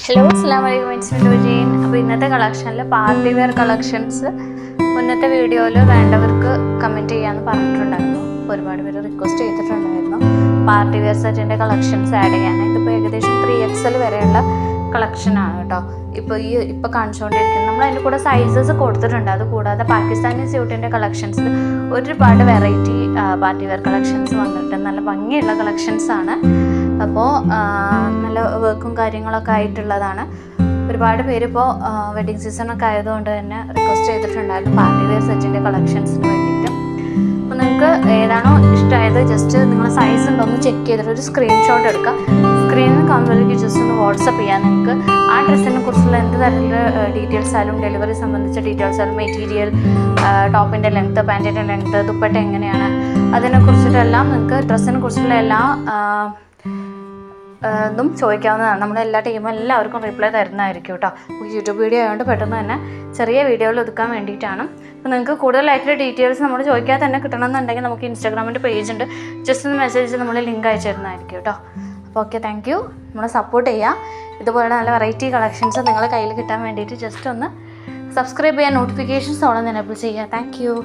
Hello അസ്സലാമലൈക്കും it's gene. അപ്പോൾ ഇന്നത്തെ കളക്ഷനിൽ പാർട്ടി വെയർ കളക്ഷൻസ് മുന്നത്തെ വീഡിയോയിൽ വേണ്ടവർക്ക് കമൻറ്റ് ചെയ്യാമെന്ന് പറഞ്ഞിട്ടുണ്ടായിരുന്നു. ഒരുപാട് പേര് റിക്വസ്റ്റ് ചെയ്തിട്ടുണ്ടായിരുന്നു പാർട്ടി വെയർ സെറ്റിൻ്റെ കളക്ഷൻസ് ആഡ് ചെയ്യാൻ. ഇതിപ്പോൾ ഏകദേശം 3XL വരെയുള്ള കളക്ഷനാണ് കേട്ടോ. ഇപ്പോൾ കാണിച്ചുകൊണ്ടിരിക്കുന്നത് നമ്മൾ അതിൻ്റെ കൂടെ സൈസസ് കൊടുത്തിട്ടുണ്ട്. അതുകൂടാതെ പാകിസ്ഥാനി സ്യൂട്ടിൻ്റെ കളക്ഷൻസിൽ ഒരുപാട് വെറൈറ്റി പാർട്ടി വെയർ കളക്ഷൻസ് വന്നിട്ട് നല്ല ഭംഗിയുള്ള കളക്ഷൻസാണ്. അപ്പോൾ നല്ല വർക്കും കാര്യങ്ങളൊക്കെ ആയിട്ടുള്ളതാണ്. ഒരുപാട് പേര് ഇപ്പോൾ വെഡ്ഡിങ് സീസണൊക്കെ ആയതുകൊണ്ട് തന്നെ റിക്വസ്റ്റ് ചെയ്തിട്ടുണ്ടായിരുന്നു പാർട്ടി വെയർ സെറ്റിൻ്റെ കളക്ഷൻസിന് വേണ്ടിയിട്ട്. അപ്പോൾ നിങ്ങൾക്ക് ഏതാണോ ഇഷ്ടമായത് ജസ്റ്റ് നിങ്ങൾ സൈസ് ഉണ്ടോയെന്ന് ചെക്ക് ചെയ്തിട്ട് ഒരു സ്ക്രീൻഷോട്ട് എടുക്കുക. സ്ക്രീനിൽ കാണുമ്പോഴേക്ക് ജസ്റ്റ് ഒന്ന് വാട്സപ്പ് ചെയ്യാം. നിങ്ങൾക്ക് ആ ഡ്രസ്സിനെ കുറിച്ചുള്ള എന്ത് തരത്തിലുള്ള ഡീറ്റെയിൽസ് ആയാലും ഡെലിവറി സംബന്ധിച്ച ഡീറ്റെയിൽസ് ആയാലും മെറ്റീരിയൽ, ടോപ്പിൻ്റെ ലെങ്ത്ത്, പാൻറ്റിൻ്റെ ലെങ്ത്ത്, ദുപ്പട്ട എങ്ങനെയാണ്, അതിനെക്കുറിച്ചിട്ടെല്ലാം നിങ്ങൾക്ക് ഡ്രസ്സിനെ കുറിച്ചുള്ള എല്ലാ ഇതും ചോദിക്കാവുന്നതാണ്. നമ്മളെല്ലാ ടീമും എല്ലാവർക്കും റിപ്ലൈ തരുന്നതായിരിക്കും കേട്ടോ. യൂട്യൂബ് വീഡിയോ ആയതുകൊണ്ട് പെട്ടെന്ന് തന്നെ ചെറിയ വീഡിയോയിൽ ഒതുക്കാൻ വേണ്ടിയിട്ടാണ്. അപ്പോൾ നിങ്ങൾക്ക് കൂടുതലായിട്ടുള്ള ഡീറ്റെയിൽസ് നമ്മൾ ചോദിക്കാതെ തന്നെ കിട്ടണമെന്നുണ്ടെങ്കിൽ നമുക്ക് ഇൻസ്റ്റാഗ്രാമിൻ്റെ പേജ് ഉണ്ട്. ജസ്റ്റ് ഒന്ന് മെസ്സേജ് നമ്മൾ ലിങ്ക് അയച്ചു തരുന്നതായിരിക്കും കേട്ടോ. അപ്പോൾ ഓക്കെ, താങ്ക് യു. നമ്മളെ സപ്പോർട്ട് ചെയ്യുക. ഇതുപോലെ നല്ല വെറൈറ്റി കളക്ഷൻസ് നിങ്ങളുടെ കയ്യിൽ കിട്ടാൻ വേണ്ടിയിട്ട് ജസ്റ്റ് ഒന്ന് സബ്സ്ക്രൈബ് ചെയ്യുക, നോട്ടിഫിക്കേഷൻസ് ഓൺ എനേബിൾ ചെയ്യുക. Thank you.